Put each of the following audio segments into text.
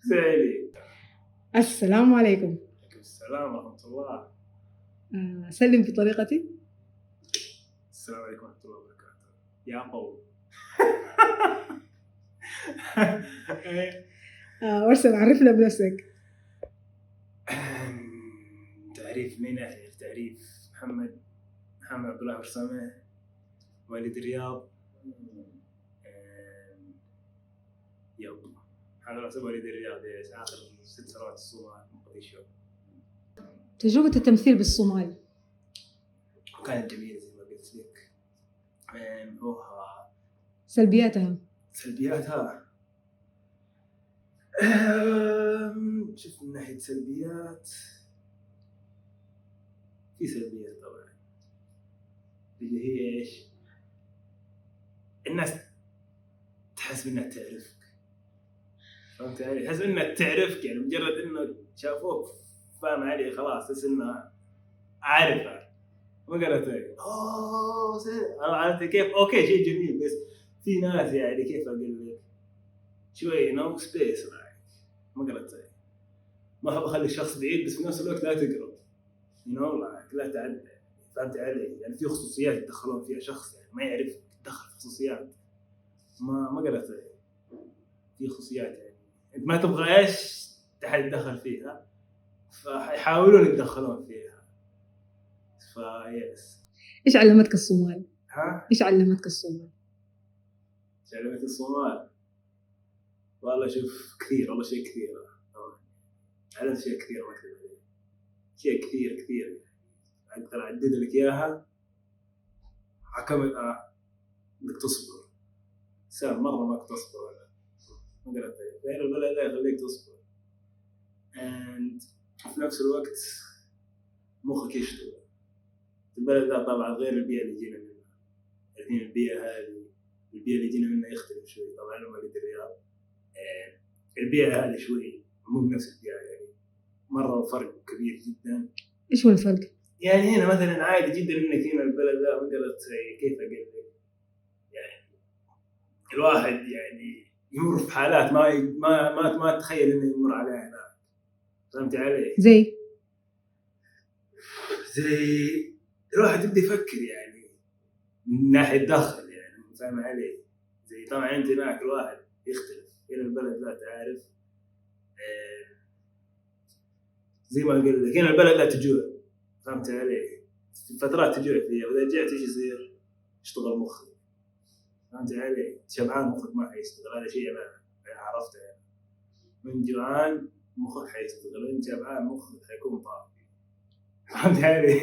سالي. السلام عليكم. السلام ورحمة الله. سلم في طريقتي. السلام عليكم ورحمة الله وبركاته يا قوم. ورسم عرفنا بنفسك. تعريف من أهل تعريف محمد عبد الله برسامة، والد الرياض. يلا هذا رسم والد الرياض آخر 6 سنوات الصومال مقديشو. تجربة التمثيل بالصومال كانت جميلة زي ما قلت لك. هو سلبياتها شوف من ناحية سلبيات، في سلبيات طبعا اللي هي إيش؟ الناس تحس إنها تعرفك، فهمت علي؟ تحس إنها تعرفك يعني مجرد إنه شافوك فاهم علي خلاص تحس إنها عارفة. ما قالت إيه أنا عارف كيف. أوكي شيء جميل، بس في ناس يعني كيف أقول لك شوي نو سبيس ما قالت إيه. ما أحب أخلي الشخص بعيد بس في نفس الوقت لا تقرب لا تعدى. فهمت علي؟ يعني في خصوصيات يدخلون فيها شخص يعني ما يعرف يدخل في خصوصيات ما قالت إيه. في خصوصيات يعني أنت ما تبغى إيش تحد يدخل فيها فيحاولون يتدخلون فيها. فيس. إيش علمتك الصومال؟ إيش علمتك الصومال؟ علمت الصومال والله شوف كثير، والله شيء كثير طبعا. علمت شيء كثير ما أكذب عليك، شيء كثير أقدر أعدد لك إياها. حكمت إنك تصبر سهل مرة ما تصبر ولا ما قلت غير البلد لا يخليك تصبر and في نفس الوقت مخك يشتغل. البلد ذا طبعا غير البيئة اللي جينا منها. الحين البيئة اللي جينا منها يختلف شوي طبعا لما قلت الرياض. البيئة هذه شوي مو بنفس البيئة يعني مرة فرق كبير جدا. إيش هو الفرق؟ يعني هنا مثلا عادي جدا إنك هنا البلد ذا ما قلت كيف أقول يعني الواحد يعني يمر في حالات ما تخيل إنه يمر عليها هنا. فهمت علي؟ زي الواحد يبدأ يفكر يعني من ناحية دخل يعني فاهم علي؟ زي طبعا أنت هناك الواحد يختلف هنا البلد لا تعرف زي ما أقول لك هنا البلد لا تجوع. فهمت علي؟ في فترات تجوع فيها وإذا جعت إيش يصير؟ يشتغل مخك. فهمت علي؟ شبعان مخك ما حيشتغل. هذا شيء أنا عرفته يعني. من جوعان مخك حيشتغل وإن شبعان مخك حيكون طافي. فهمت علي؟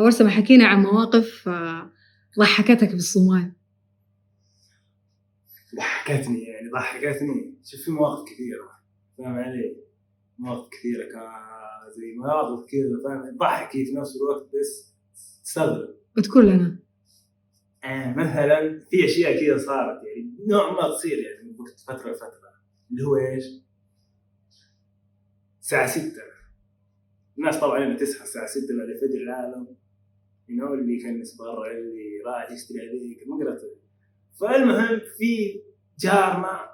ورسم حكينا عن مواقف ضحكتك بالصومال. ضحكتني شوف في مواقف كثيرة فاهم علي؟ مواقف كثيرة زي مواقف كثيرة فاهم ضحكي في نفس الوقت بس تستغرب. بتقول لنا مثلا في أشياء كذا صارت يعني نوع ما تصير يعني من وقت فترة لفترة اللي هو إيش؟ الساعة 6 الناس طبعا اللي تصحى الساعة 6 بعد فجر العالم اللي يكنس برا اللي راح يشتري هذيك مقرته. فالمهم في جارنا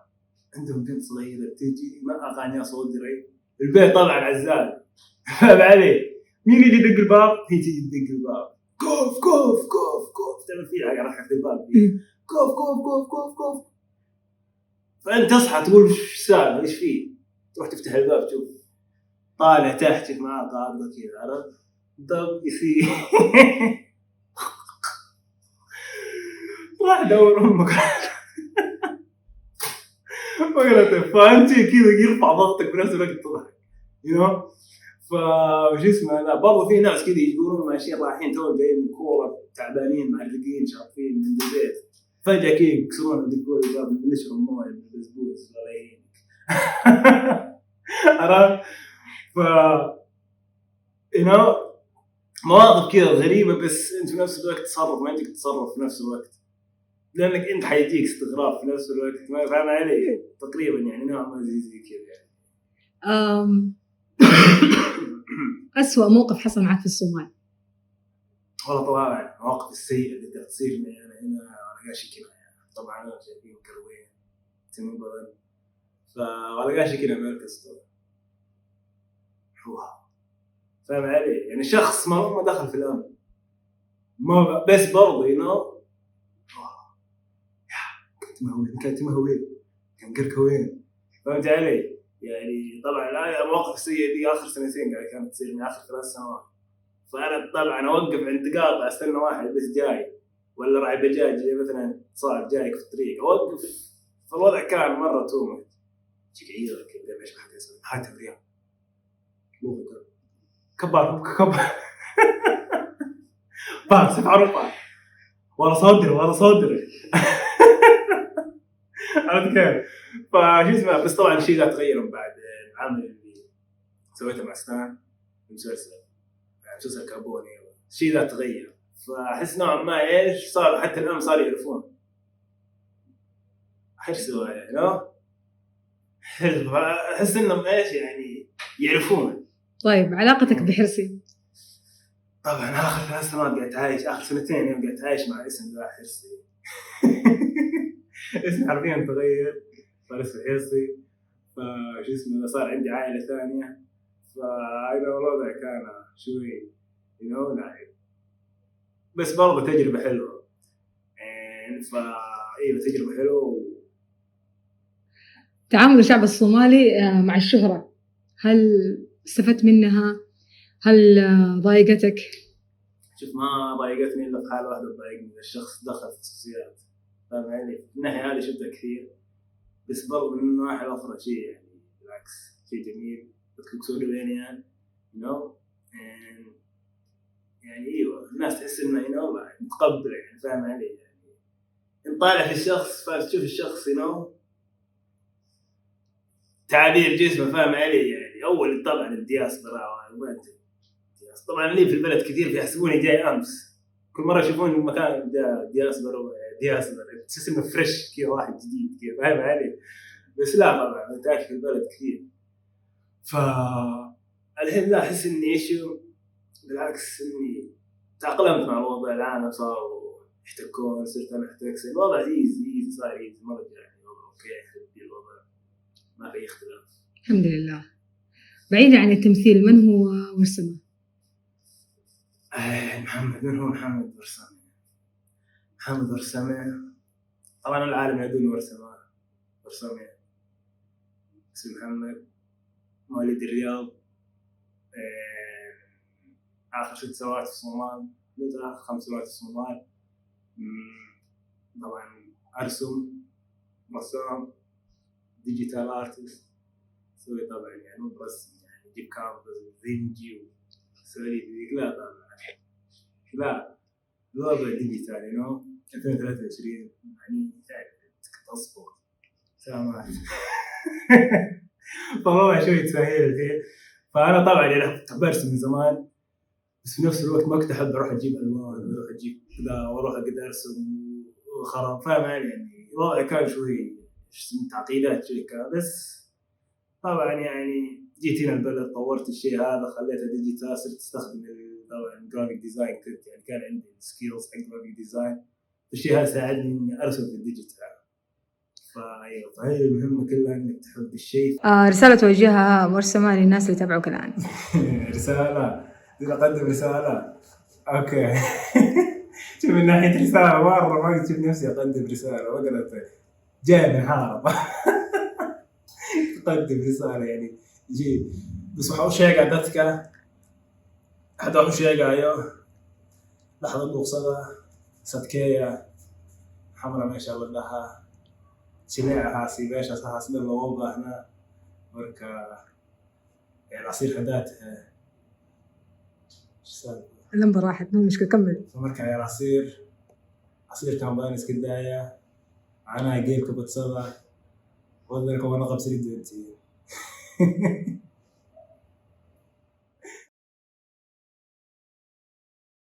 عندهم بنت صغيرة تجي ما أغانيها صوت دري البيت طبعا عزال. فاهم علي؟ مين يجي يدق الباب؟ هي تيجي تدق الباب كوف تعمل فيها حاجة راح يفتح الباب كوف. فأنت تصحى تقول وش سالفة إيش فيه؟ تروح تفتح الباب تشوف طالع تحت معاه قاعدة كذا عرفت ضب يصير راح دور أمك وقالت فأنت كذا يرفع ضغطك بنفس الوقت تضحك فوش اسمه لا برضو في ناس كذا يقولون ماشيين رايحين تو جايين من كورة تعبانين معلقين شاطفين من البيت فجأة كذا يكسرون يدقون الباب نشرب مويه بالبسبوس الله يعينك. عرفت؟ مواقف كذا غريبة بس أنت في نفس الوقت تصرف ما عندك تصرف في نفس الوقت لأنك أنت حيجيك استغراب في نفس الوقت ما فاهم علي تقريبا يعني نوع ما زي كذا يعني. أسوأ موقف حصل معك في الصومال؟ والله طبعا المواقف السيئة اللي تصير يعني أنا قاعد أشكي طبعا أنا شايفين كروين تمين بدن فوالقاش كده مركز هو فاهم علي يعني شخص ما دخل في الأمن ما بس برضه كنت مهوين كان كركوين فهمت علي يعني طبعا المواقف السيئة دي آخر سنتين قاعد كانت تصير من آخر 3 سنوات فأنا طبعا أوقف عند قاطع استنى واحد بس جاي ولا راعي دجاج مثلا صار جايك في الطريق أوقف فالوضع كان مرة تومت شيء عيرك كذا إيش بحد يسوي هات الرياض مو كبر بس عرفها ولا صدر عرفت كيف فشو اسمه بس طبعا الشيء ذا تغير من بعد العمل اللي سويته مع سنان مسلسل كابوني الشيء ذا تغير فأحس نوعا ما إيش صار حتى الآن صار يعرفون حرصوا يعني أحس إنهم إيش يعني يعرفون. طيب علاقتك بحرصي؟ طبعا آخر 3 سنوات قاعد عايش آخر 2 يوم قاعد عايش مع اسم ذا حرصي اسم حرفيا تغير صار اسم حرصي فشو اسمه صار عندي عائلة ثانية فأنا الوضع كان شوي ناعم بس برضه تجربة حلوة يعني أيوة تجربة حلوة. تعامل الشعب الصومالي مع الشهرة هل استفدت منها؟ هل ضايقتك؟ شوف ما ضايقتني إلا في حالة واحدة ضايقني الشخص دخل في الخصوصيات فاهم علي من الناحية هذه شفتها كثير بس برضه من الناحية الأخرى شيء يعني بالعكس شيء جميل بتكسر بيني يعني يعني ايوه الناس تحس انه متقبله يعني فاهم علي يعني نطالع في الشخص فتشوف الشخص تعابير جسمه فاهم علي يعني اول طبعا الدياسبرا طبعا لي في البلد كثير بيحسبوني جاي امس كل مره يشوفون مكان دياسبرا تحس انه فريش كذا واحد جديد كذا فاهم علي بس لا طبعا انت عايش في البلد كثير فالحين لا احس اني ايشو بالعكس اني تأقلمت مع الوضع الآن صاروا يحتكون صرت أنا أحتك الوضع إيزي صار إيزي ما رجع يعني الوضع أوكي الوضع ما في اختلاف الحمد لله. بعيدا عن التمثيل من هو ورسمة؟ من هو محمد ورسمة طبعا العالم يدون ورسمة اسم محمد مواليد الرياض آخر 6 سنوات في الصومال آخر 5 سنوات في الصومال طبعا أرسم رسام ديجيتال آرتست سوي طبعا يعني مو برسم يعني جيب كانفاس وزنجي وسوي لا طبعا لا الوضع ديجيتال 2023 يعني تصبر سامع فهو شوي تسهيل فيه فأنا طبعا يعني كنت برسم من زمان بس في نفس الوقت ما كنت أحب أروح أجيب ألوان وأروح أجيب كذا وأروح أقدر أرسم وخراب فاهم يعني الوضع كان شوي تعقيدات شوي كذا بس طبعا يعني جيت هنا البلد طورت الشيء هذا خليته ديجيتال صرت أستخدم طبعا جرافيك ديزاين كنت يعني كان عندي سكيلز حق جرافيك ديزاين الشيء هذا ساعدني إني أرسم في الديجيتال فهي المهمة كلها إنك تحب الشيء. رسالة توجهها مرسمة للناس اللي يتابعوك الآن. رسالة أقدم رسالة أوكي شوف من ناحية رسالة مرة ما قلت نفسي أقدم رسالة وقلت جاي من حارب أقدم رسالة يعني جي بس وحاول شيء قعدتك حد أول شيء قايو لحظة بوصلة صدكية حمرة ما شاء الله لها شنيعة هاسي باش أساس لما وضع هنا وركا يعني عصير حداتها اللمبة راحت مو مشكلة كمل. فمركا يعني عصير كان بانس كداية أنا جيب كبت صدى وذلك وانا قبسي دوتي